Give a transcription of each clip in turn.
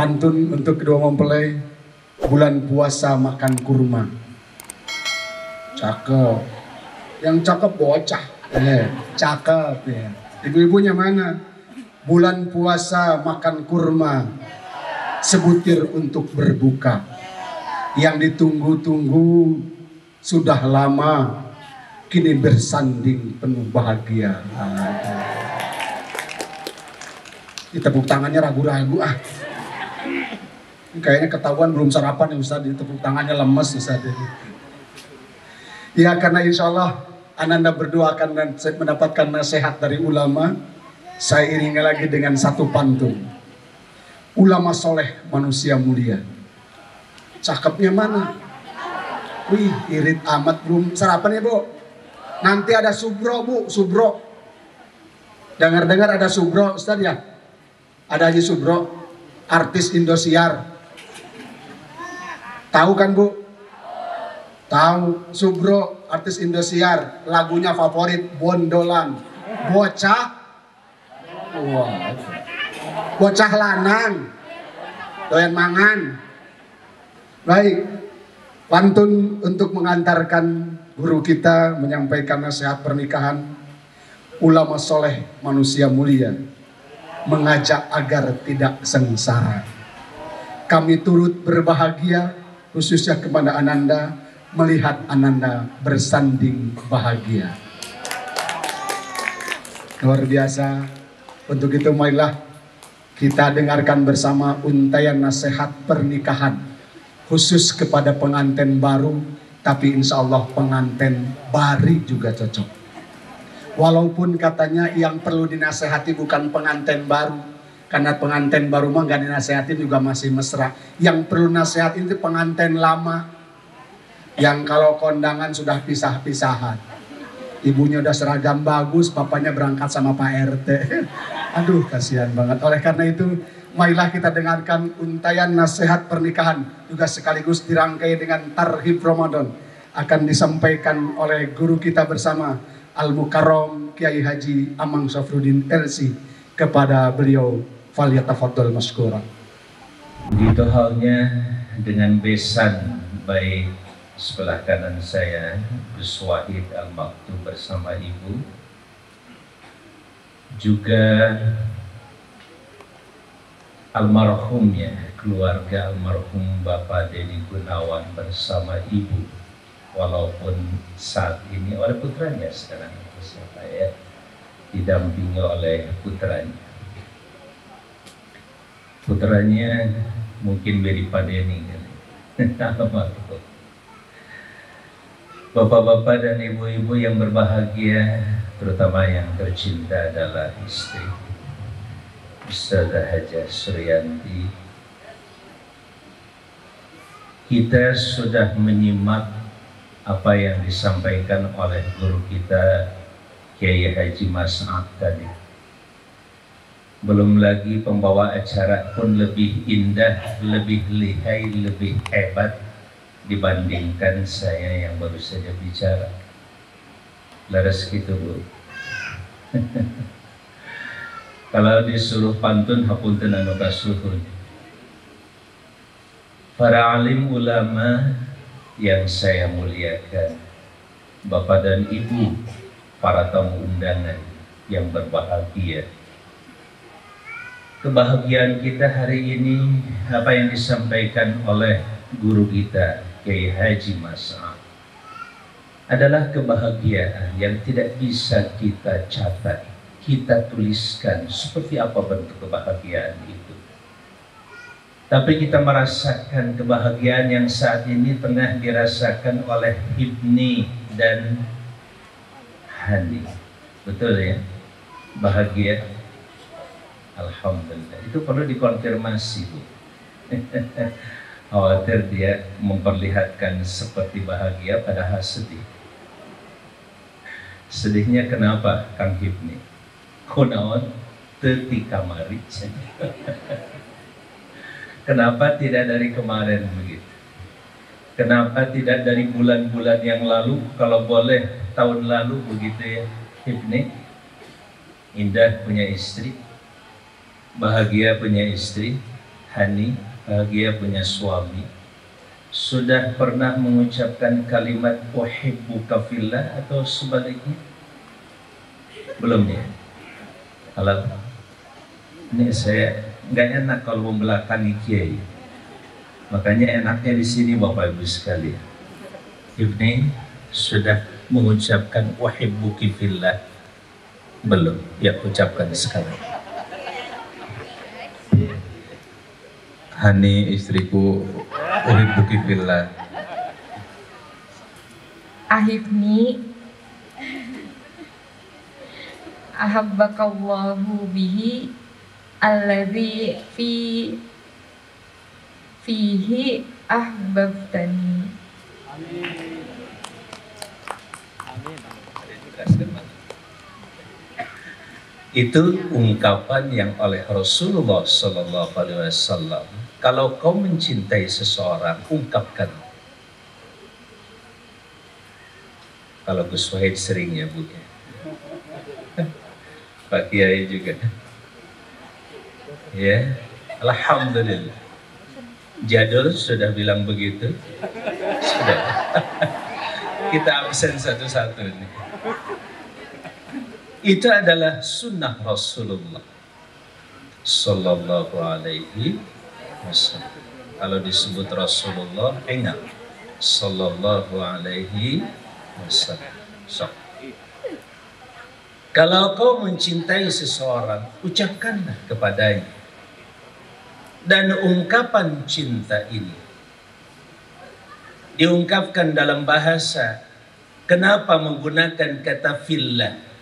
Pantun untuk kedua mempelai. Bulan puasa makan kurma. Cakep. Yang cakep bocah. Cakep ya. Ibu-ibunya mana? Bulan puasa makan kurma. Sebutir untuk berbuka. Yang ditunggu-tunggu sudah lama. Kini bersanding penuh bahagia. Tepuk tangannya ragu-ragu Kayaknya ketahuan belum sarapan ya Ustaz, tepuk tangannya lemes Ustaz. Ya karena insya Allah Ananda berdoa akan mendapatkan nasihat dari ulama. Saya iringi lagi dengan satu pantun. Ulama soleh manusia mulia. Cakepnya mana? Wih irit amat, belum sarapan ya Bu? Nanti ada subro Bu, subro. Dengar-dengar ada subro Ustaz ya? Ada Haji Subro, artis Indosiar. Tahu kan Bu? Tahu, Subro, artis Indosiar. Lagunya favorit, Bondolan. Bocah. Wah. Bocah lanang. Doyan mangan. Baik. Pantun untuk mengantarkan guru kita menyampaikan nasihat pernikahan. Ulama soleh manusia mulia. Mengajak agar tidak sengsara. Kami turut berbahagia khususnya kepada Ananda melihat Ananda bersanding bahagia. Luar biasa. Untuk itu marilah kita dengarkan bersama untayan nasihat pernikahan khusus kepada pengantin baru, tapi insya Allah pengantin bari juga cocok. Walaupun katanya yang perlu dinasehati bukan pengantin baru, karena pengantin baru mah gak dinasehatin juga masih mesra. Yang perlu nasihat itu pengantin lama, yang kalau kondangan sudah pisah-pisahan, ibunya udah seragam bagus, bapaknya berangkat sama Pak RT. Aduh kasihan banget. Oleh karena itu marilah kita dengarkan untayan nasihat pernikahan, juga sekaligus dirangkai dengan tarhib Ramadan, akan disampaikan oleh guru kita bersama Al-Mukarram Kiai Haji Amang Safruddin LC. Kepada beliau falyatafaddal masykuran. Begitu halnya dengan besan baik sebelah kanan saya Gus Wahid Al-Maktub bersama ibu, juga almarhumnya keluarga almarhum Bapak Dedi Gunawan bersama ibu, walaupun saat ini oleh putranya sekarang siapa ya, didampingi oleh putranya. Putranya mungkin Beri Padeni Bapak-bapak dan ibu-ibu yang berbahagia, terutama yang tercinta adalah istri Ustazah Hajah Suryanti. Kita sudah menyimak apa yang disampaikan oleh guru kita Kiai Haji Mas'ad tadi. Belum lagi pembawa acara pun lebih indah, lebih lihai, lebih hebat dibandingkan saya yang baru saja bicara. Laras gitu Bu. Kalau disuruh pantun hapunten anu kasuhun. Para alim ulama yang saya muliakan, Bapak dan Ibu, para tamu undangan yang berbahagia. Kebahagiaan kita hari ini, apa yang disampaikan oleh guru kita Kiai Haji Mas'ad, adalah kebahagiaan yang tidak bisa kita catat, kita tuliskan seperti apa bentuk kebahagiaan itu. Tapi kita merasakan kebahagiaan yang saat ini tengah dirasakan oleh Ibni dan Hani. Betul ya? Bahagia. Alhamdulillah. Itu perlu dikonfirmasi Bu. Khawatir dia memperlihatkan seperti bahagia padahal sedih. Sedihnya kenapa Kang Ibni? Kunaon teu kamari. Kenapa tidak dari kemarin begitu? Kenapa tidak dari bulan-bulan yang lalu? Kalau boleh tahun lalu begitu ya Ibni. Indah punya istri, bahagia punya istri. Hani bahagia punya suami. Sudah pernah mengucapkan kalimat uhibbuka fillah atau sebaliknya? Belum ya? Kalau ini saya nggak enak kalau membelakangi kiai. Makanya enaknya di sini Bapak Ibu sekalian. Ibni sudah mengucapkan uhibbuki fillah? Belum, ya ucapkan sekarang. Hani istriku, uhibbuki fillah. Ahibni ahabbakallahu bihi alladzi fihi ahbabtani. Itu ungkapan yang oleh Rasulullah SAW. Kalau kau mencintai seseorang, ungkapkan. Kalau Gus Wahid sering ya Bu, Pak Kiai juga. Ya, alhamdulillah. Jadul sudah bilang begitu. Sudah. Kita absen satu-satu nih. Itu adalah sunnah Rasulullah Sallallahu Alaihi Wasallam. Kalau disebut Rasulullah, ingat Sallallahu Alaihi Wasallam. So, kalau kau mencintai seseorang, ucapkanlah kepadanya. Dan ungkapan cinta ini diungkapkan dalam bahasa. Kenapa menggunakan kata fillah?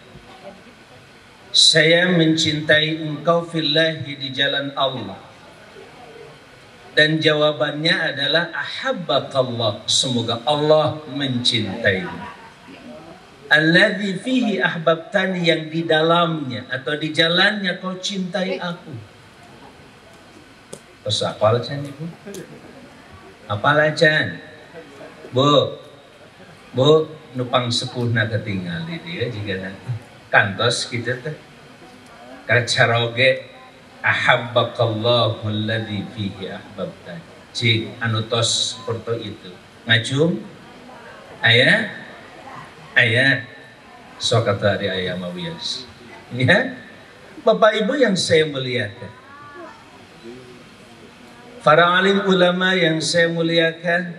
Saya mencintai engkau fillahi di jalan Allah. Dan jawabannya adalah ahabbakallah. Semoga Allah mencintaimu. Alladzi fihi ahbabtani, yang di dalamnya atau di jalannya kau cintai aku. Terus apal can Ibu? Apal can? Bu, nupang sepuhna ketinggal dia jika nanti kantos kita teh kacaroge ahabbakallahu alladzi fihi ahbabtani. Cik anu tos seperti itu ngajum ayah sok kata dari ayah mawias ya. Bapak Ibu yang saya muliakan, para alim ulama yang saya muliakan,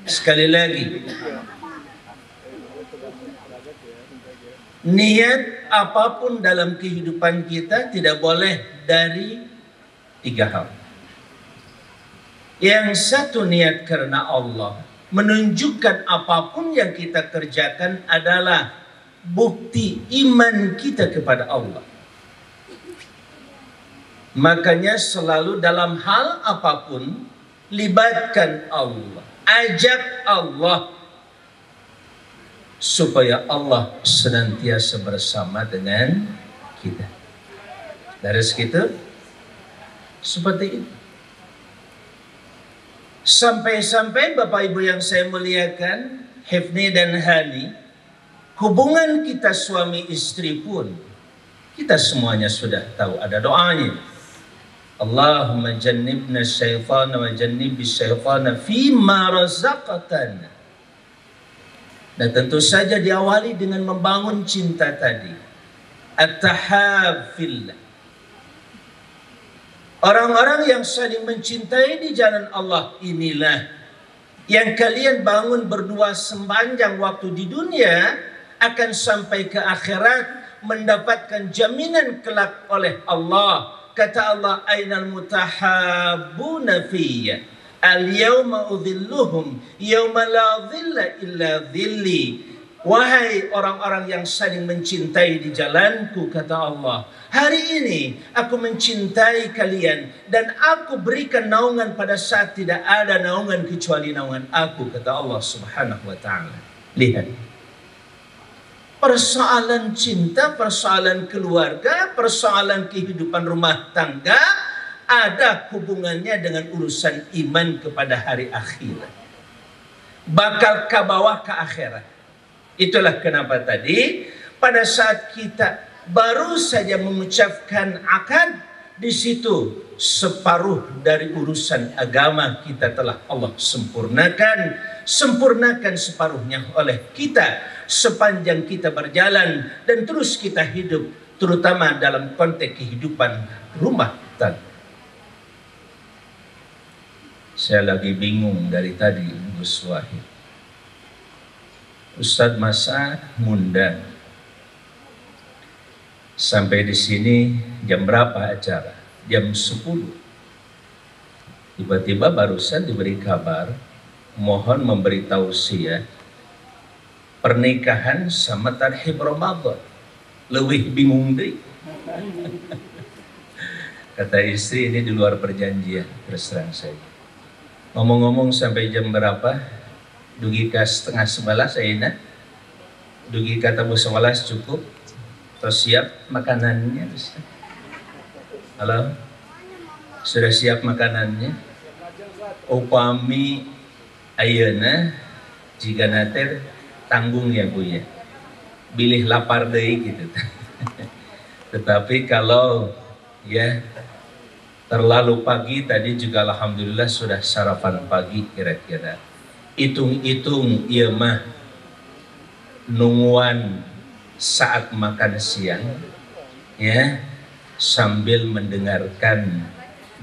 sekali lagi niat apapun dalam kehidupan kita tidak boleh dari 3 hal. Yang satu, niat karena Allah. Menunjukkan apapun yang kita kerjakan adalah bukti iman kita kepada Allah. Makanya selalu dalam hal apapun libatkan Allah, ajak Allah, supaya Allah senantiasa bersama dengan kita. Dari segitu, seperti itu. Sampai-sampai Bapak Ibu yang saya muliakan, Hifni dan Hani, hubungan kita suami istri pun, kita semuanya sudah tahu ada doanya. Allahumma jannibna syaitana wa jannibis syaitana fima razaqtana. Dan tentu saja diawali dengan membangun cinta tadi. At-tahab fillah. Orang-orang yang saling mencintai di jalan Allah inilah yang kalian bangun berdua sepanjang waktu di dunia, akan sampai ke akhirat mendapatkan jaminan kelak oleh Allah. Kata Allah, ainal mutahabbuna fiyya al-yawma udhilluhum yawma la dhilla illa dhilli. Wahai orang-orang yang saling mencintai di jalanku, kata Allah, hari ini aku mencintai kalian dan aku berikan naungan pada saat tidak ada naungan kecuali naungan aku, kata Allah Subhanahu wa ta'ala. Lihat, persoalan cinta, persoalan keluarga, persoalan kehidupan rumah tangga ada hubungannya dengan urusan iman kepada hari akhirat. Bakal ke bawah ke akhirat. Itulah kenapa tadi pada saat kita baru saja mengucapkan akad, di situ separuh dari urusan agama kita telah Allah sempurnakan. Sempurnakan separuhnya oleh kita sepanjang kita berjalan dan terus kita hidup, terutama dalam konteks kehidupan rumah tangga. Saya lagi bingung dari tadi, Gus Wahid. Ustadz Masa ngundang. Sampai di sini jam berapa acara? Jam 10. Tiba-tiba barusan diberi kabar, mohon memberi tausiah pernikahan sama tarhib Ramadan. Lebih bingung deh. Kata istri, ini di luar perjanjian, terus terang saja. Ngomong-ngomong sampai jam berapa? Dugi ke 10:30 Aina. Dugi kata Bu 11 cukup. Terus siap makanannya. Halo? Sudah siap makanannya? Upami ayeuna jika nater tanggung ya Bu ya. Bilih lapar deh gitu. Tetapi kalau ya terlalu pagi, tadi juga alhamdulillah sudah sarapan pagi kira-kira. Hitung-hitung iya mah nungguan saat makan siang ya, sambil mendengarkan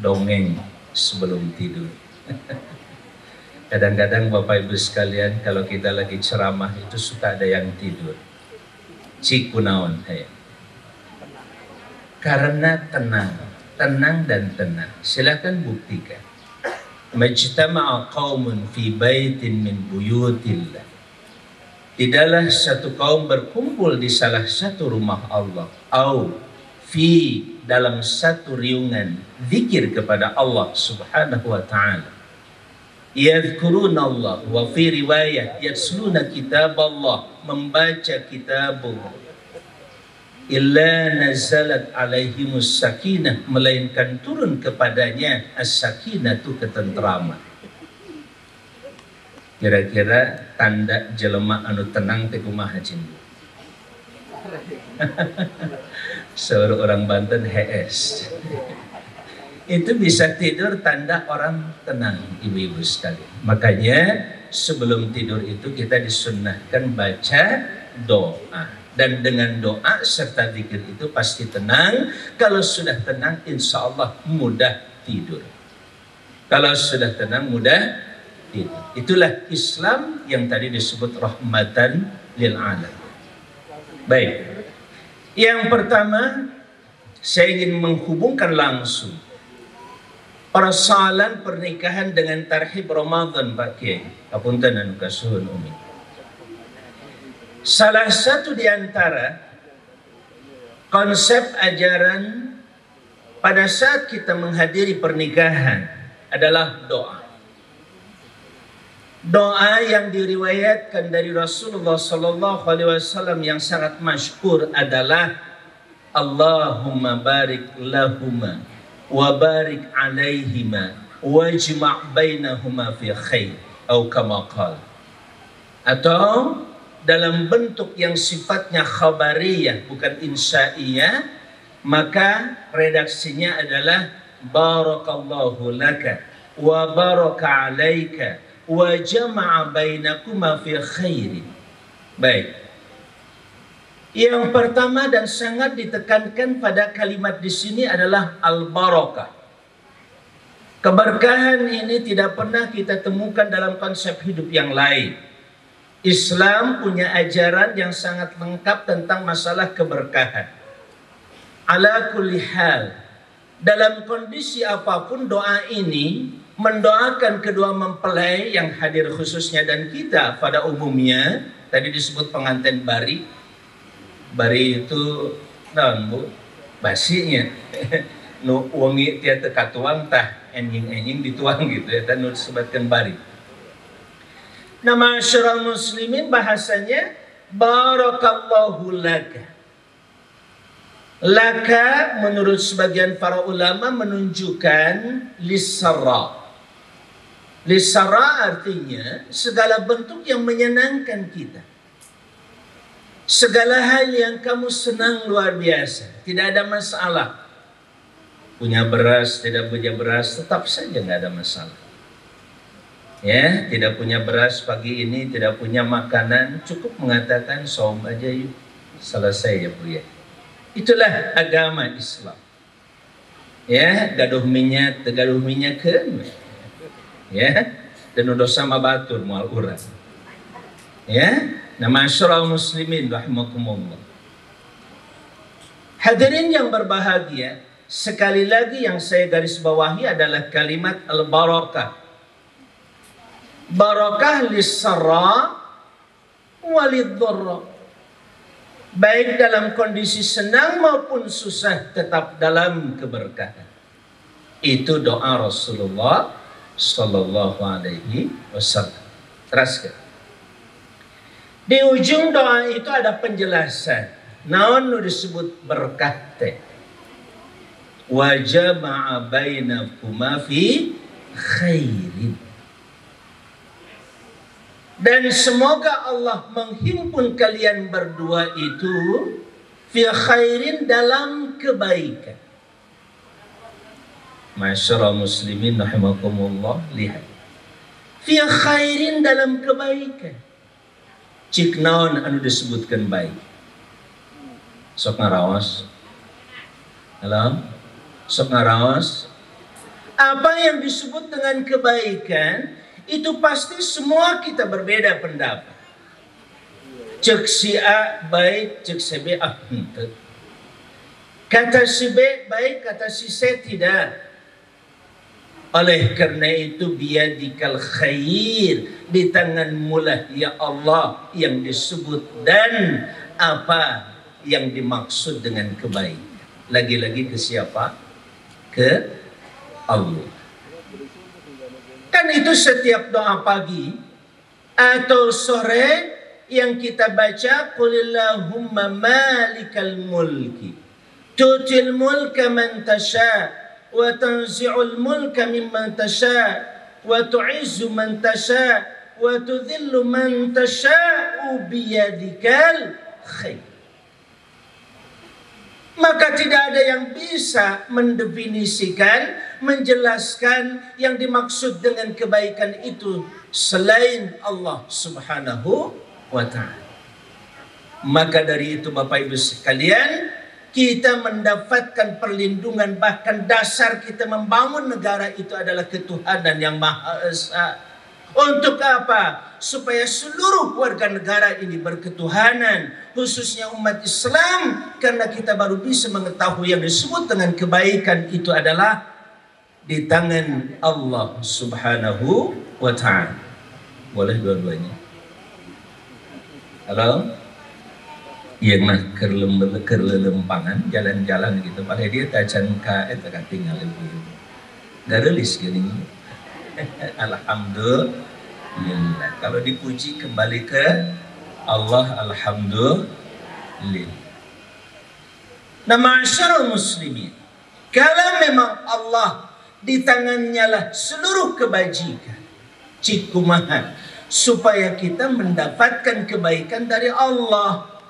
dongeng sebelum tidur. Kadang-kadang Bapak Ibu sekalian, kalau kita lagi ceramah itu suka ada yang tidur. Cikunaon ya. Karena tenang dan tenang. Silakan buktikan. Majtama'a qaumun fi baitin min buyutillah. Tidaklah satu kaum berkumpul di salah satu rumah Allah, au fi dalam satu riungan zikir kepada Allah Subhanahu wa taala. Yadhkuruna Allah, wa fi riwayah yatsluna kitab Allah, membaca kitab Allah. Illa nazalat alaihimus sakinah, melainkan turun kepadanya as-sakinatu, ketentraman. Kira-kira tanda jelema anu tenang teh kumaha cindu? Seorang orang Banten HS. Itu bisa tidur tanda orang tenang, ibu-ibu sekalian. Makanya sebelum tidur itu kita disunnahkan baca doa. Dan dengan doa serta zikir itu pasti tenang. Kalau sudah tenang insya Allah mudah tidur. Kalau sudah tenang mudah tidur. Itulah Islam yang tadi disebut rahmatan lil alamin. Baik. Yang pertama, saya ingin menghubungkan langsung persoalan pernikahan dengan tarhib Ramadan, Pak Kiai. Apunten anu kasuhun umi. Salah satu di antara konsep ajaran pada saat kita menghadiri pernikahan adalah doa. Doa yang diriwayatkan dari Rasulullah Sallallahu Alaihi Wasallam yang sangat masyhur adalah Allahumma barik lahuma wa barik alaihima wajma' bainahuma fi khair, atau kama qala. Atau dalam bentuk yang sifatnya khabariyah bukan insya'iyah, maka redaksinya adalah barakallahu laka wa baraka alaika wa jama'a bainakuma fi khairin. Baik. Yang pertama dan sangat ditekankan pada kalimat di sini adalah al-barakah. Keberkahan ini tidak pernah kita temukan dalam konsep hidup yang lain. Islam punya ajaran yang sangat lengkap tentang masalah keberkahan. Ala kulli hal, dalam kondisi apapun doa ini mendoakan kedua mempelai yang hadir khususnya dan kita pada umumnya. Tadi disebut pengantin bari. Bari itu naon Bu? Basinya. Nu wangi tia teu katuang tah enjing-enjing dituang gitu ya, tah nu disebutkeun bari. Nah, masyarakat muslimin bahasanya barakallahu laka. Laka menurut sebagian para ulama menunjukkan lisara. Lisara artinya segala bentuk yang menyenangkan kita. Segala hal yang kamu senang luar biasa, tidak ada masalah. punya beras, tidak punya beras, tetap saja nggak ada masalah. Ya, tidak punya beras pagi ini, tidak punya makanan, cukup mengatakan saum aja yuk, selesai ya Bu ya. Itulah agama Islam. Ya, gaduh minyak kan. Ya, dan udah sama batur mual urang. Ya, nama masyarakat muslimin rahimakumullah. Hadirin yang berbahagia, sekali lagi yang saya garis bawahi adalah kalimat al-barakah. Barakah lis-sarra walid-dharra. Baik dalam kondisi senang maupun susah, tetap dalam keberkahan. Itu doa Rasulullah sallallahu alaihi wasallam. Teruskan. Di ujung doa itu ada penjelasan. Naon nu disebut berkah teh. Wa jama'a bainakuma fi khairin. Dan semoga Allah menghimpun kalian berdua itu fi khairin, dalam kebaikan. Masyarakat muslimin rahimakumullah, lihat. Fi khairin, dalam kebaikan. Cik naon anu disebutkan baik. Sok ngaraos. Halo? Sok ngaraos. Apa yang disebut dengan kebaikan itu pasti semua kita berbeda pendapat. Cek si A baik, cek si B henteu. Kata si B baik, kata si C tidak. Oleh karena itu biyadikal khair, di tanganmu lah ya Allah yang disebut dan apa yang dimaksud dengan kebaikan. Lagi-lagi ke siapa? Ke Allah. Kan itu setiap doa pagi atau sore yang kita baca, qulillahumma malikal mulki tutil mulka man tasha wa tanzi'ul mulka mimman tasha wa tu'izzu man tasha wa tudhillu man tasha'u biyadikal khair. Maka tidak ada yang bisa mendefinisikan, menjelaskan yang dimaksud dengan kebaikan itu selain Allah Subhanahu wa ta'ala. Maka dari itu Bapak Ibu sekalian, kita mendapatkan perlindungan, bahkan dasar kita membangun negara itu adalah ketuhanan yang Maha Esa. Untuk apa? Supaya seluruh warga negara ini berketuhanan, khususnya umat Islam, karena kita baru bisa mengetahui yang disebut dengan kebaikan itu adalah di tangan Allah Subhanahu wa ta'ala. Boleh dua-duanya? Halo? Yang mah kerlempangan, jalan-jalan gitu, pada dia tacan ka eta tinggal lebih. Garelis gini. Alhamdulillah. Kalau dipuji kembali ke Allah, alhamdulillah. Nah, masyarakat muslimin, kalau memang Allah di tangannya lah seluruh kebajikan, cikumahan, supaya kita mendapatkan kebaikan dari Allah,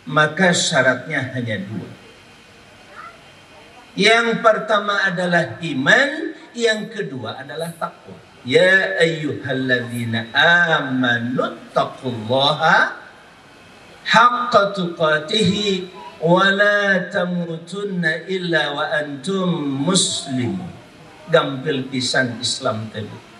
maka syaratnya hanya dua. Yang pertama adalah iman, yang kedua adalah takwa. Ya ayyuhalladzina amanu taqullaha haqqa tuqatih wa la tamutunna illa wa antum muslimun. Gampil pisan Islam tadi.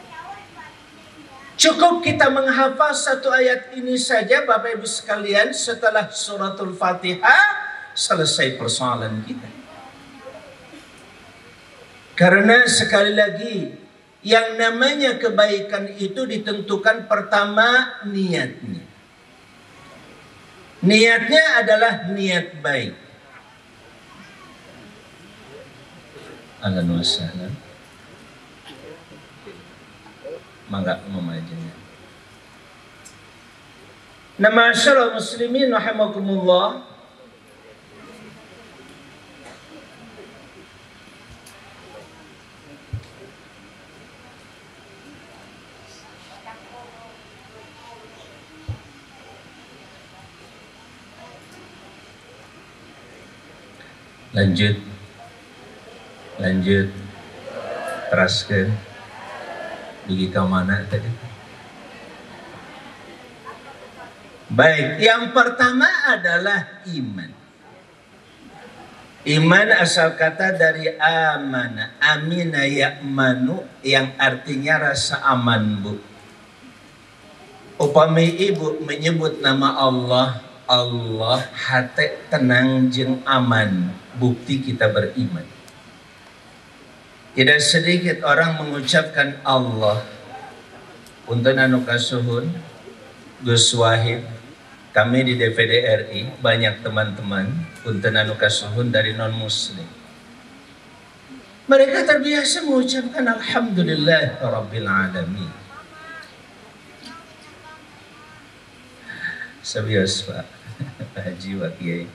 Cukup kita menghafal satu ayat ini saja Bapak Ibu sekalian, setelah suratul Fatihah selesai persoalan kita. Karena sekali lagi, yang namanya kebaikan itu ditentukan pertama niatnya. Niatnya adalah niat baik. Ahlan wa sahlan. Mangga memajanya. Nah, masyarakat muslimin rahimakumullah, lanjut. Lanjut. Teraskan. Dugi ke mana tadi? Baik, yang pertama adalah iman. Iman asal kata dari amana, amina ya'manu, yang artinya rasa aman, Bu. Upami ibu menyebut nama Allah, Allah hati tenang jeng aman, bukti kita beriman. Tidak sedikit orang mengucapkan Allah. Punten anu kasuhun, Gus Wahid, kami di DPD RI banyak teman-teman punten anu kasuhun dari non muslim. Mereka terbiasa mengucapkan alhamdulillah rabbil alamin. Sabios Pak Haji wa Kiai.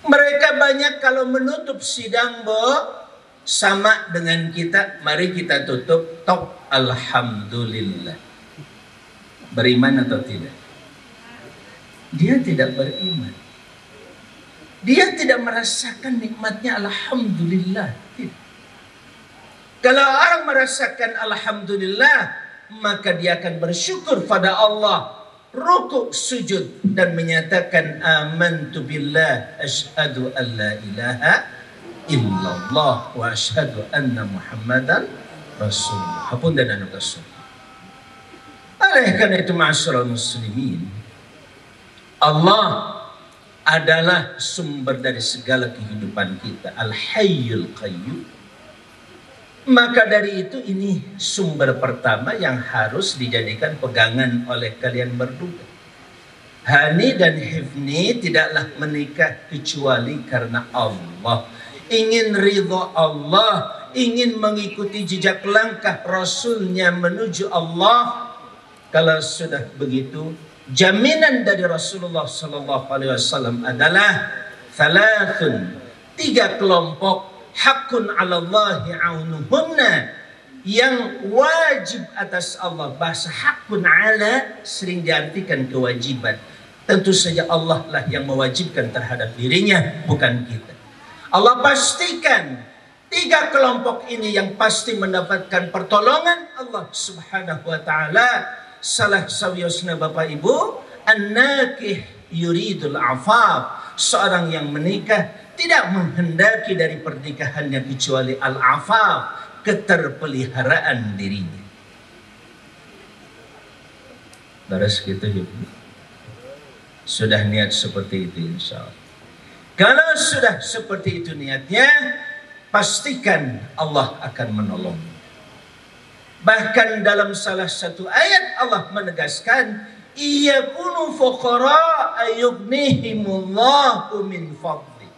Mereka banyak kalau menutup sidang, Bo, sama dengan kita, mari kita tutup tok alhamdulillah. Beriman atau tidak? Dia tidak beriman. Dia tidak merasakan nikmatnya alhamdulillah. Kalau orang merasakan alhamdulillah, maka dia akan bersyukur pada Allah, rukuk sujud dan menyatakan amantu billah asyhadu an la ilaha illallah wa asyhadu anna muhammadan rasulullah. Hapun dan anu kasul. Oleh karena itu ma'asyiral muslimin, Allah adalah sumber dari segala kehidupan kita, al-hayyul qayyum. Maka dari itu ini sumber pertama yang harus dijadikan pegangan oleh kalian berdua. Hani dan Hifni tidaklah menikah kecuali karena Allah. Ingin ridha Allah, ingin mengikuti jejak langkah Rasulnya menuju Allah. Kalau sudah begitu, jaminan dari Rasulullah SAW adalah thalathun, 3 kelompok, hakun 'alallahi aunuhunna, yang wajib atas Allah. Bahasa hakun 'ala sering diartikan kewajiban. Tentu saja Allah lah yang mewajibkan terhadap dirinya, bukan kita. Allah pastikan 3 kelompok ini yang pasti mendapatkan pertolongan Allah Subhanahu wa taala. Salah sawiosna Bapak Ibu, an-nakih yuridul afaf, seorang yang menikah tidak menghendaki dari pernikahannya kecuali al-afaf, keterpeliharaan dirinya. Baras gitu ya. Sudah niat seperti itu insya Allah. Kalau sudah seperti itu niatnya, pastikan Allah akan menolong. Bahkan dalam salah satu ayat Allah menegaskan, iyakunu fuqara ayughnihimullahu min fadli.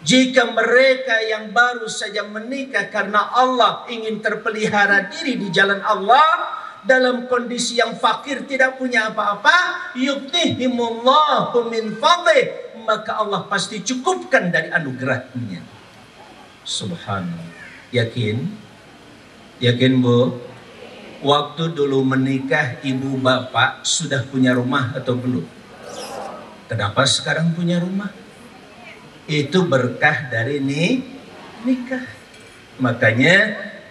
Jika mereka yang baru saja menikah karena Allah ingin terpelihara diri di jalan Allah, dalam kondisi yang fakir tidak punya apa-apa, yughnihimullahu min fadli, maka Allah pasti cukupkan dari anugerahnya. Subhanallah. Yakin Bu? Waktu dulu menikah ibu bapak sudah punya rumah atau belum? Kenapa sekarang punya rumah? Itu berkah dari nikah. Makanya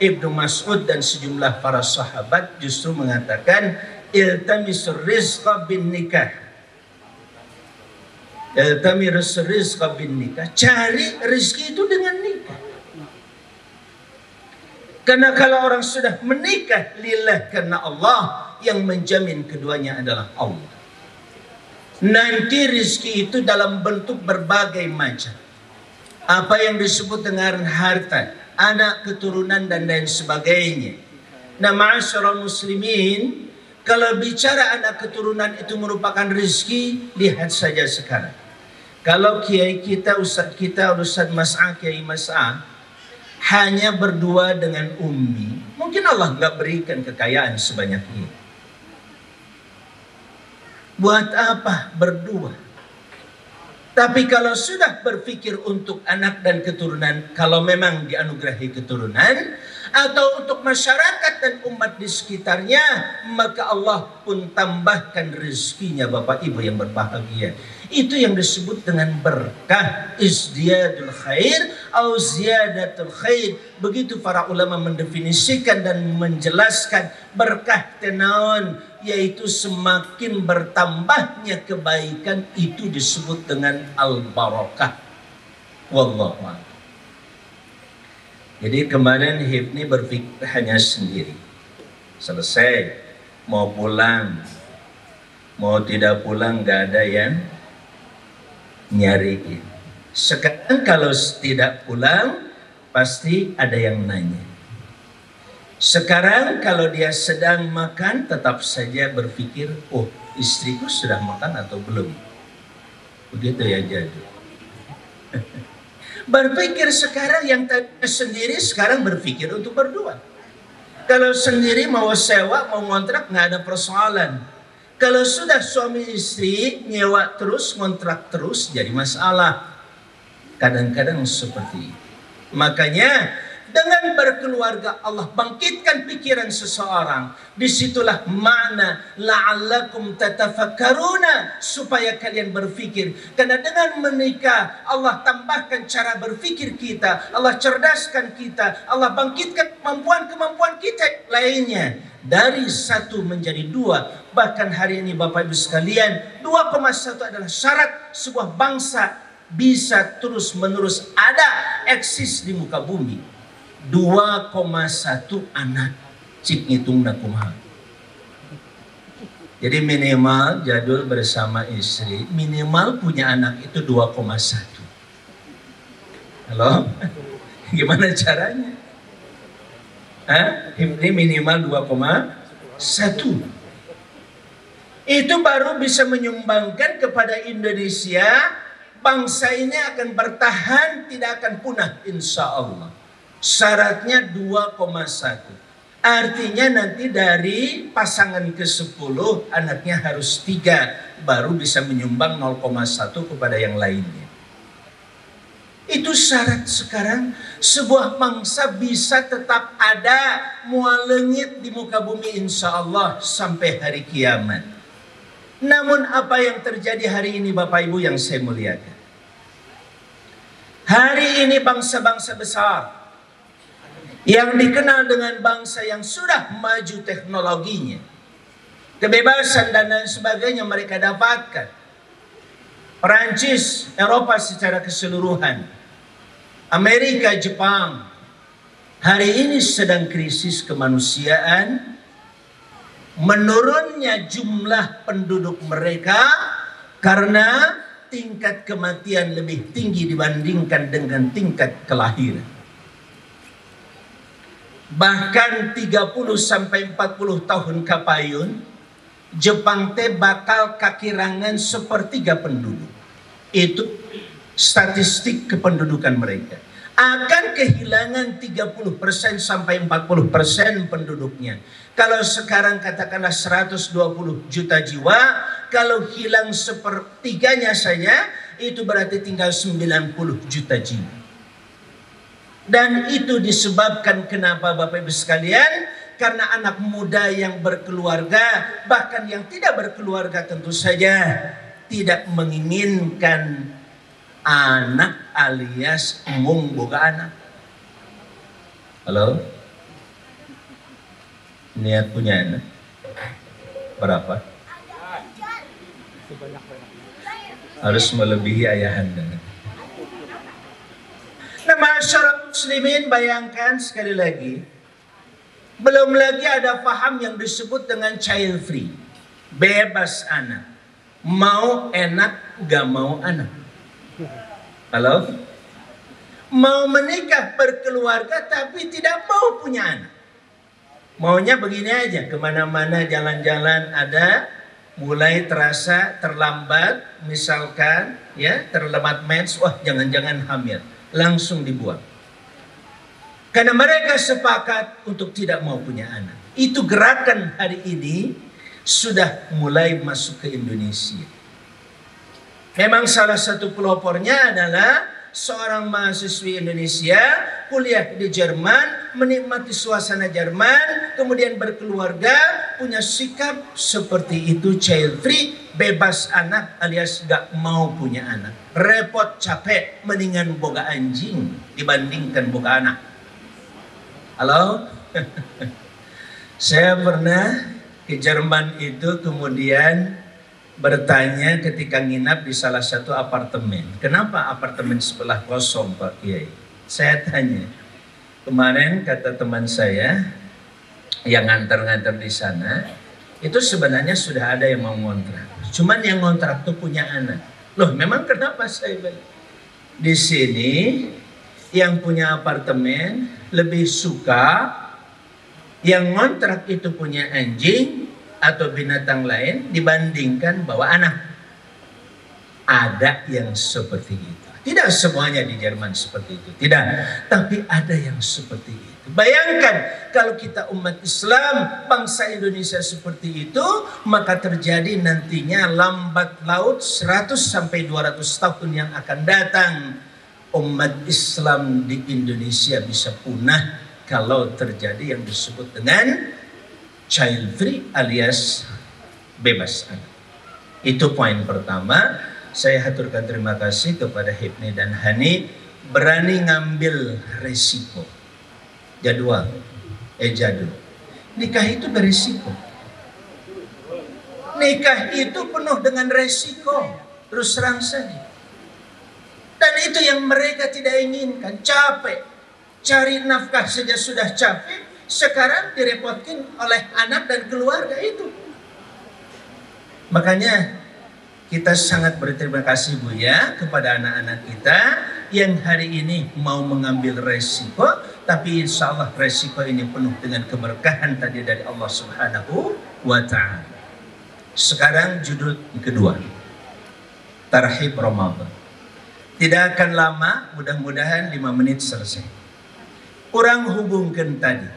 Ibnu Mas'ud dan sejumlah para sahabat justru mengatakan iltamisur rizqa bin nikah. Iltamisur rizqa bin nikah. Cari rezeki itu dengan nikah. Karena kalau orang sudah menikah lillah karena Allah, yang menjamin keduanya adalah Allah. Nanti rezeki itu dalam bentuk berbagai macam. Apa yang disebut dengan harta, anak, keturunan dan lain sebagainya. Nah, ma'asyiral muslimin, kalau bicara anak keturunan itu merupakan rezeki, lihat saja sekarang. Kalau kiai kita, ustaz kita, Ustaz Mas'a, Kiai Mas'a, hanya berdua dengan Ummi, mungkin Allah nggak berikan kekayaan sebanyak ini. Buat apa berdua? Tapi kalau sudah berpikir untuk anak dan keturunan, kalau memang dianugerahi keturunan, atau untuk masyarakat dan umat di sekitarnya, maka Allah pun tambahkan rezekinya Bapak Ibu yang berbahagia. Itu yang disebut dengan berkah, izdiyadul khair atau ziyadatul khair. Begitu para ulama mendefinisikan dan menjelaskan berkah tenaon, yaitu semakin bertambahnya kebaikan, itu disebut dengan al-barakah. Wallahu a'lam. Jadi kemarin Hifni berpikir hanya sendiri. Selesai, mau pulang, mau tidak pulang, gak ada yang nyariin. Sekarang kalau tidak pulang, pasti ada yang nanya. Sekarang kalau dia sedang makan, tetap saja berpikir, oh istriku sudah makan atau belum. Begitu ya jadi. Berpikir sekarang yang tadinya sendiri, sekarang berpikir untuk berdua. Kalau sendiri mau sewa, mau ngontrak, nggak ada persoalan. Kalau sudah suami istri, nyewa terus, ngontrak terus, jadi masalah. Kadang-kadang seperti itu. Makanya dengan berkeluarga Allah bangkitkan pikiran seseorang. Disitulah makna la'allakum tatafakkaruna, supaya kalian berpikir. Karena dengan menikah Allah tambahkan cara berpikir kita, Allah cerdaskan kita, Allah bangkitkan kemampuan-kemampuan kita lainnya. Dari 1 menjadi 2. Bahkan hari ini Bapak Ibu sekalian, 2,1 adalah syarat sebuah bangsa bisa terus menerus ada, eksis di muka bumi. 2,1 anak, cik ngitung nakumaha. Jadi minimal Jadul bersama istri minimal punya anak itu 2,1. Halo, gimana caranya? Ini minimal 2,1. Itu baru bisa menyumbangkan kepada Indonesia, bangsa ini akan bertahan, tidak akan punah insya Allah. Syaratnya 2,1. Artinya nanti dari pasangan ke-10 anaknya harus 3, baru bisa menyumbang 0,1 kepada yang lainnya. Itu syarat sekarang sebuah bangsa bisa tetap ada, mualengit di muka bumi insya Allah sampai hari kiamat. Namun apa yang terjadi hari ini Bapak Ibu yang saya muliakan, hari ini bangsa-bangsa besar yang dikenal dengan bangsa yang sudah maju teknologinya, kebebasan dan lain sebagainya mereka dapatkan. Perancis, Eropa secara keseluruhan, Amerika, Jepang, hari ini sedang krisis kemanusiaan. Menurunnya jumlah penduduk mereka karena tingkat kematian lebih tinggi dibandingkan dengan tingkat kelahiran. Bahkan 30-40 tahun kapayun, Jepang teh bakal kakirangan 1/3 penduduk. Itu statistik kependudukan mereka. Akan kehilangan 30% sampai 40% penduduknya. Kalau sekarang katakanlah 120 juta jiwa, kalau hilang 1/3 saja, itu berarti tinggal 90 juta jiwa. Dan itu disebabkan kenapa Bapak Ibu sekalian? Karena anak muda yang berkeluarga, bahkan yang tidak berkeluarga tentu saja tidak menginginkan anak alias mung boga anak. Halo? Niat punya anak? Berapa? Harus melebihi ayahanda. Nah, masyarakat muslimin, bayangkan sekali lagi, belum lagi ada paham yang disebut dengan child free, bebas anak, mau enak gak mau anak. Halo? Mau menikah berkeluarga tapi tidak mau punya anak. Maunya begini aja, kemana-mana jalan-jalan ada, mulai terasa terlambat, misalkan ya terlambat mens, wah jangan-jangan hamil, langsung dibuang. Karena mereka sepakat untuk tidak mau punya anak. Itu gerakan hari ini sudah mulai masuk ke Indonesia. Memang salah satu pelopornya adalah seorang mahasiswi Indonesia kuliah di Jerman, menikmati suasana Jerman, kemudian berkeluarga, punya sikap seperti itu, child free, bebas anak alias gak mau punya anak. Repot, capek, mendingan boga anjing dibandingkan boga anak. Halo? Saya pernah ke Jerman itu, kemudian bertanya ketika nginap di salah satu apartemen. Kenapa apartemen sebelah kosong, Pak Kiai? Saya tanya. Kemarin kata teman saya yang nganter-nganter di sana, itu sebenarnya sudah ada yang mau ngontrak. Cuman yang ngontrak tuh punya anak. Loh, memang kenapa saya bilang? Di sini yang punya apartemen lebih suka yang ngontrak itu punya anjing atau binatang lain dibandingkan bawa anak. Ada yang seperti itu. Tidak semuanya di Jerman seperti itu, tidak. Tapi ada yang seperti itu. Bayangkan kalau kita umat Islam, bangsa Indonesia seperti itu, maka terjadi nantinya lambat laut 100 sampai 200 tahun yang akan datang, umat Islam di Indonesia bisa punah kalau terjadi yang disebut dengan child free alias bebas anak. Itu poin pertama. Saya haturkan terima kasih kepada Hipni dan Hani berani ngambil resiko. Jadul. Nikah itu berisiko. Nikah itu penuh dengan resiko. Terus terang saja. Dan itu yang mereka tidak inginkan. Capek. Cari nafkah saja sudah capek. Sekarang direpotkan oleh anak dan keluarga itu. Makanya kita sangat berterima kasih Bu ya kepada anak-anak kita yang hari ini mau mengambil resiko, tapi insya Allah resiko ini penuh dengan keberkahan tadi dari Allah Subhanahu wa Ta'ala. Sekarang judul kedua, Tarhib Ramadan. Tidak akan lama, mudah-mudahan 5 menit selesai. Orang hubungkan tadi.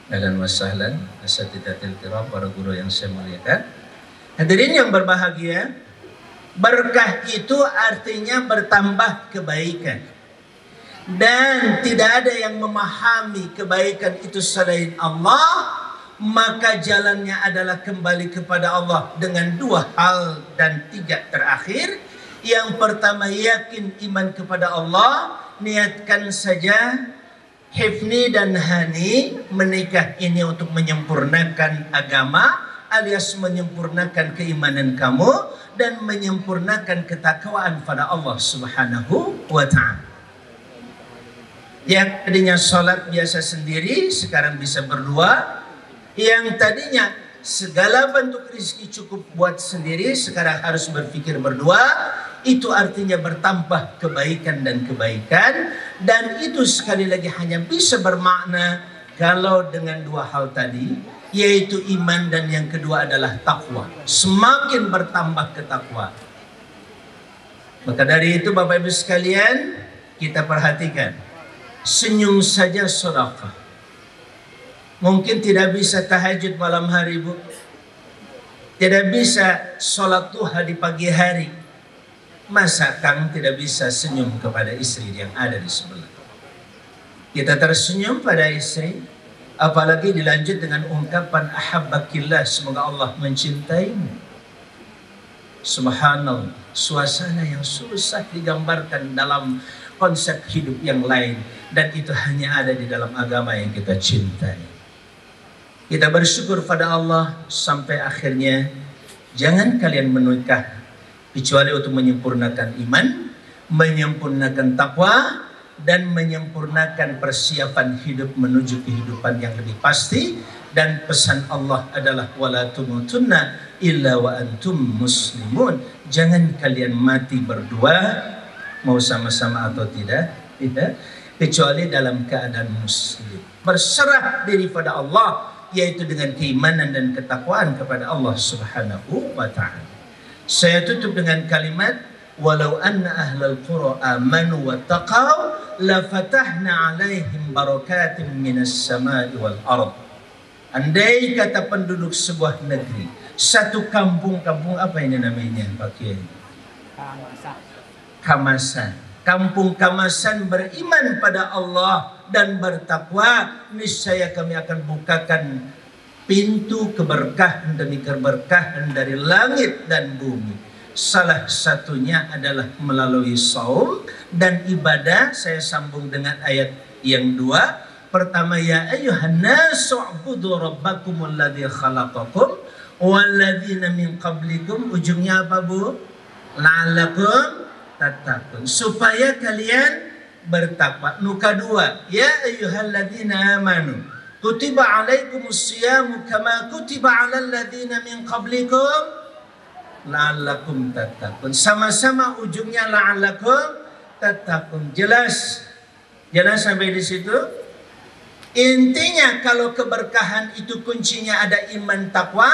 Ahlan wa sahlan, asatidatil kiram, para guru yang saya muliakan. Hadirin yang berbahagia, berkah itu artinya bertambah kebaikan. Dan tidak ada yang memahami kebaikan itu selain Allah, maka jalannya adalah kembali kepada Allah dengan 2 hal dan 3 terakhir. Yang pertama, yakin iman kepada Allah, niatkan saja Hifni dan Hani menikah ini untuk menyempurnakan agama alias menyempurnakan keimanan kamu dan menyempurnakan ketakwaan pada Allah Subhanahu wa Ta'ala. Yang tadinya sholat biasa sendiri sekarang bisa berdua. Yang tadinya segala bentuk rezeki cukup buat sendiri sekarang harus berpikir berdua. Itu artinya bertambah kebaikan dan kebaikan. Dan itu sekali lagi hanya bisa bermakna kalau dengan 2 hal tadi, yaitu iman dan yang kedua adalah takwa. Semakin bertambah ketakwa. Maka dari itu Bapak Ibu sekalian, kita perhatikan. Senyum saja sedekah. Mungkin tidak bisa tahajud malam hari Bu. Tidak bisa sholat duha di pagi hari. Masa Kang tidak bisa senyum kepada istri yang ada di sebelah? Kita tersenyum pada istri, apalagi dilanjut dengan ungkapan ahabbakillah, semoga Allah mencintaimu. Subhanallah, suasana yang susah digambarkan dalam konsep hidup yang lain, dan itu hanya ada di dalam agama yang kita cintai. Kita bersyukur pada Allah sampai akhirnya jangan kalian menikah kecuali untuk menyempurnakan iman, menyempurnakan takwa, dan menyempurnakan persiapan hidup menuju kehidupan yang lebih pasti. Dan pesan Allah adalah wala tumutunna illa wa antum muslimun. Jangan kalian mati berdua, mau sama-sama atau tidak, kecuali dalam keadaan muslim. Berserah diri pada Allah, yaitu dengan keimanan dan ketakwaan kepada Allah Subhanahu wa Ta'ala. Saya tutup dengan kalimat walau anna ahlal qura amanu wattaqau la fatahna alaihim barakatim minas samai wal ard. Andai kata penduduk sebuah negeri, satu kampung apa ini namanya Pak Kiai? Kamasan. Kampung Kamasan beriman pada Allah dan bertakwa, niscaya kami akan bukakan pintu keberkahan demi keberkahan dari langit dan bumi. Salah satunya adalah melalui saum dan ibadah. Saya sambung dengan ayat yang 2. Pertama, ya ayyuhan nasu u'budu rabbakumul ladzi khalaqakum walladzina min qablikum. Ujungnya apa, Bu? La'allakum tattaqun. Supaya kalian bertakwa. Nuka 2, ya ayyuhalladzina amanu kutiba alaikumus siyamu kama kutiba alal ladzina min qablikum la'allakum tattaqun. Sama-sama ujungnya la'allakum tattaqun. Jelas? Jelas sampai di situ? Intinya kalau keberkahan itu kuncinya ada iman takwa.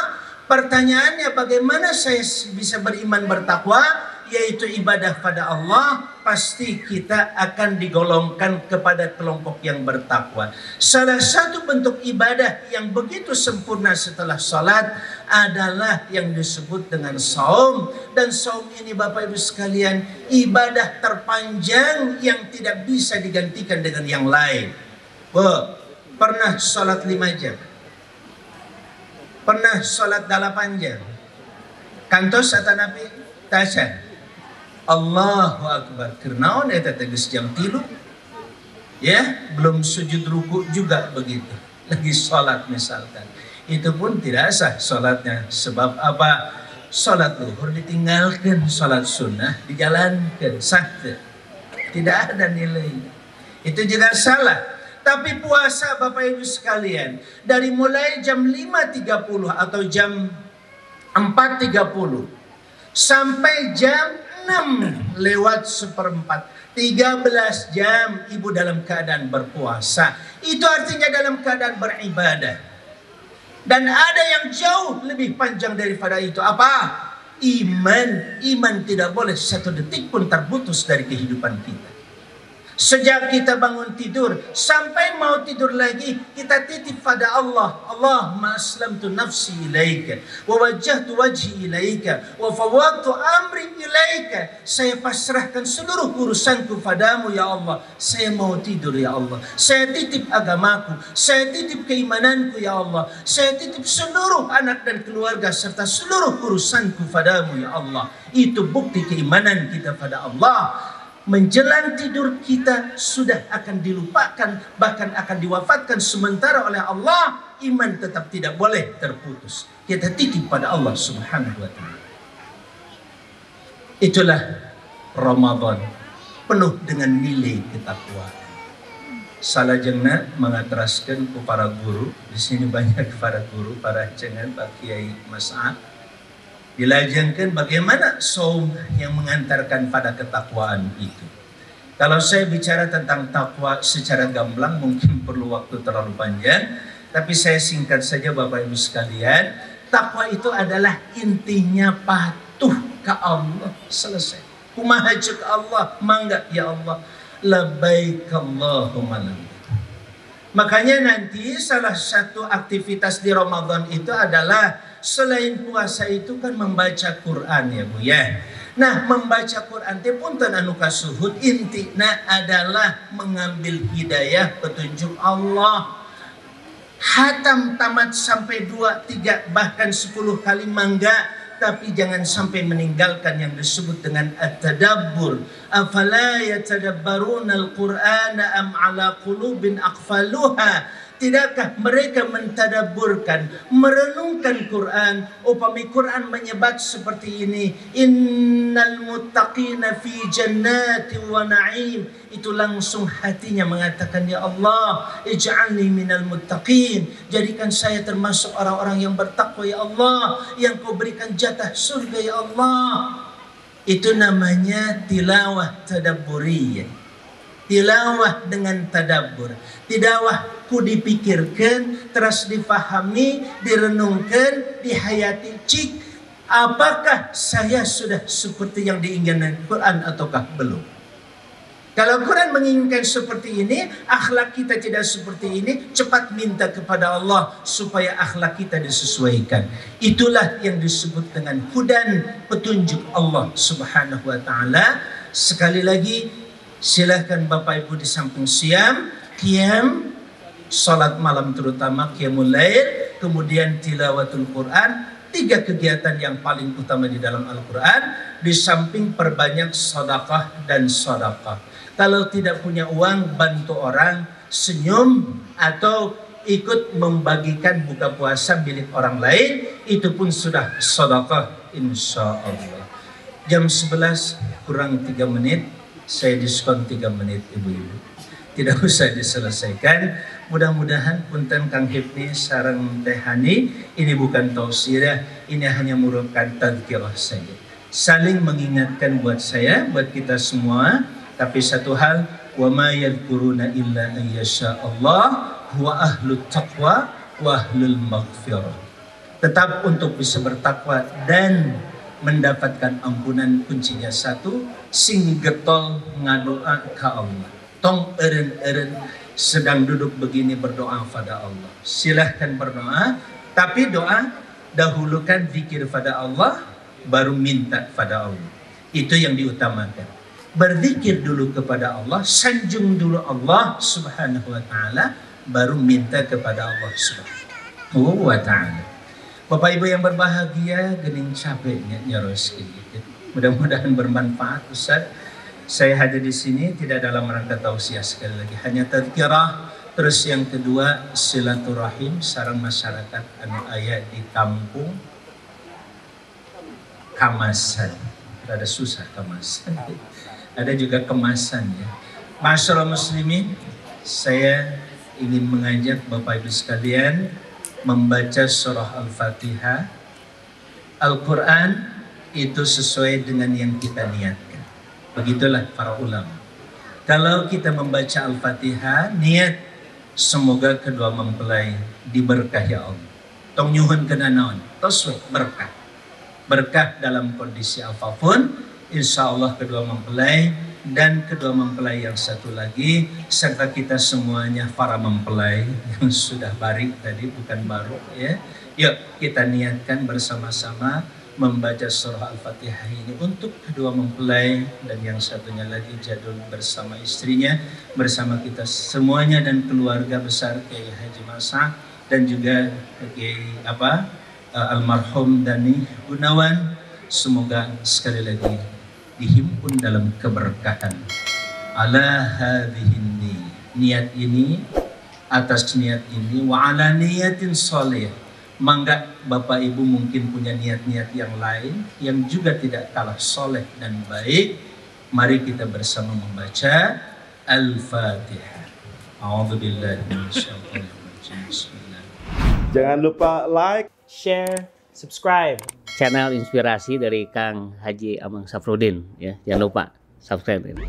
Pertanyaannya bagaimana saya bisa beriman bertakwa? Yaitu ibadah pada Allah. Pasti kita akan digolongkan kepada kelompok yang bertakwa. Salah satu bentuk ibadah yang begitu sempurna setelah salat adalah yang disebut dengan saum. Dan saum ini Bapak Ibu sekalian, ibadah terpanjang yang tidak bisa digantikan dengan yang lain. Pernah sholat 5 jam? Pernah sholat 8 jam? Kantos atau nabi? Tasya. Allahu Akbar. Kernaon eta tegas jam 3. Ya, belum sujud ruku juga begitu. Lagi sholat misalkan. Itu pun tidak sah sholatnya. Sebab apa? Sholat zuhur ditinggalkan, sholat sunnah dijalankan. Sah. Tidak ada nilai. Itu juga salah. Tapi puasa Bapak Ibu sekalian, dari mulai jam 5.30 atau jam 4.30 sampai jam 6:04, 13 jam Ibu dalam keadaan berpuasa. Itu artinya dalam keadaan beribadah. Dan ada yang jauh lebih panjang daripada itu. Apa? Iman. Iman tidak boleh satu detik pun terputus dari kehidupan kita. Sejak kita bangun tidur sampai mau tidur lagi, kita titip pada Allah. Allahumma aslamtu nafsi ilaika wa wajjahtu wajhi ilaika wa fawwadtu amri ilaika. Saya pasrahkan seluruh urusanku padamu ya Allah. Saya mau tidur ya Allah. Saya titip agamaku, saya titip keimananku ya Allah. Saya titip seluruh anak dan keluarga serta seluruh urusanku padamu ya Allah. Itu bukti keimanan kita pada Allah. Menjelang tidur kita sudah akan dilupakan, bahkan akan diwafatkan sementara oleh Allah. Iman tetap tidak boleh terputus. Kita titip pada Allah Subhanahu wa ta'ala. Itulah Ramadan, penuh dengan nilai ketakwaan. Salajengna mengatraskan ke para guru. Di sini banyak para guru, para cengan, Pak Kiai Mas'ad. Dilajengkan bagaimana saum yang mengantarkan pada ketakwaan itu. Kalau saya bicara tentang takwa secara gamblang mungkin perlu waktu terlalu panjang, tapi saya singkat saja Bapak Ibu sekalian. Takwa itu adalah intinya patuh ke Allah. Selesai. Kumaha cek Allah, mangga ya Allah. Labbaik Allahumma labbaik. Makanya nanti salah satu aktivitas di Ramadan itu adalah selain puasa itu kan membaca Quran ya Bu ya. Nah membaca Quran itu pun anu kasuhud intina adalah mengambil hidayah petunjuk Allah. Hatam tamat sampai 2, 3 bahkan 10 kali mangga. Tapi jangan sampai meninggalkan yang disebut dengan at-tadabbur. Afala yatadabbaruna al-Qur'ana am ala qulubin aqfaluha. Tidakkah mereka mentadabburkan, merenungkan Quran? Upami Quran menyebat seperti ini, innal muttaqina fi jannati wa na'im. Itu langsung hatinya mengatakan, ya Allah, ij'alni minal muttaqin. Jadikan saya termasuk orang-orang yang bertakwa ya Allah, yang kau berikan jatah surga ya Allah. Itu namanya tilawah tadabburiyah. Tilawah dengan tadabbur. Tilawah ku dipikirkan, terus difahami, direnungkan, dihayati. Cik, apakah saya sudah seperti yang diinginkan Quran ataukah belum? Kalau Quran menginginkan seperti ini, akhlak kita tidak seperti ini, cepat minta kepada Allah supaya akhlak kita disesuaikan. Itulah yang disebut dengan hudan, petunjuk Allah Subhanahu wa ta'ala. Sekali lagi, silahkan Bapak Ibu di samping siam, qiyam, salat malam terutama qiyamul lail, kemudian tilawatul Quran, 3 kegiatan yang paling utama di dalam Al-Quran, di samping perbanyak sedekah dan sedekah. Kalau tidak punya uang, bantu orang, senyum, atau ikut membagikan buka puasa milik orang lain, itu pun sudah sedekah insya Allah. Jam 11 kurang 3 menit, saya diskon 3 menit ibu-ibu. Tidak usah diselesaikan. Mudah-mudahan punten Kang Hipni sareng Teh Hani, ini bukan tausiah, ini hanya merupakan tadzkirah saja. Saling mengingatkan buat saya, buat kita semua. Tapi satu hal, wa ma yadhkuruna illa ayyasha Allah huwa ahlut taqwa wa ahlul maghfirah. Tetap untuk bisa bertakwa dan mendapatkan ampunan, kuncinya satu, sing getol ngadoa ke Allah. Tong eren-eren sedang duduk begini berdoa pada Allah. Silahkan berdoa, tapi doa dahulukan zikir pada Allah, baru minta pada Allah. Itu yang diutamakan. Berzikir dulu kepada Allah, sanjung dulu Allah subhanahu wa ta'ala, baru minta kepada Allah subhanahu wa ta'ala. Bapak Ibu yang berbahagia, gening capeknya nyeros sedikit. Mudah-mudahan bermanfaat Ustaz. Saya hadir di sini tidak dalam rangka tausiah, sekali lagi hanya tadzkirah. Terus yang kedua, silaturahim sareng masyarakat anu aya di kampung Kamasan. Ada susah Kamasan. Ada juga kemasan ya. Masyaallah muslimin, saya ingin mengajak Bapak Ibu sekalian membaca surah Al-Fatihah. Al-Quran itu sesuai dengan yang kita niatkan. Begitulah para ulama. Kalau kita membaca Al-Fatihah, niat semoga kedua mempelai diberkahi Allah. Tong nyuhun kena naon, tos berkah. Berkah dalam kondisi apapun, insya Allah kedua mempelai dan kedua mempelai yang satu lagi, serta kita semuanya para mempelai yang sudah bari tadi, bukan baru ya. Yuk kita niatkan bersama-sama membaca surah Al-Fatihah ini untuk kedua mempelai dan yang satunya lagi jadul bersama istrinya, bersama kita semuanya dan keluarga besar Kiai Haji Masa dan juga Kiai almarhum Dani Gunawan. Semoga sekali lagi dihimpun dalam keberkahan. Ala hadhihi niat ini, atas niat ini, wa ala niyatin sholih. Mangga Bapak Ibu mungkin punya niat-niat yang lain yang juga tidak kalah soleh dan baik. Mari kita bersama membaca Al-Fatihah. A'udzubillahi minasyaitonir rajim. Bismillah. Jangan lupa like, share, subscribe channel inspirasi dari Kang Haji Amang Safrudin ya. Jangan lupa subscribe ini.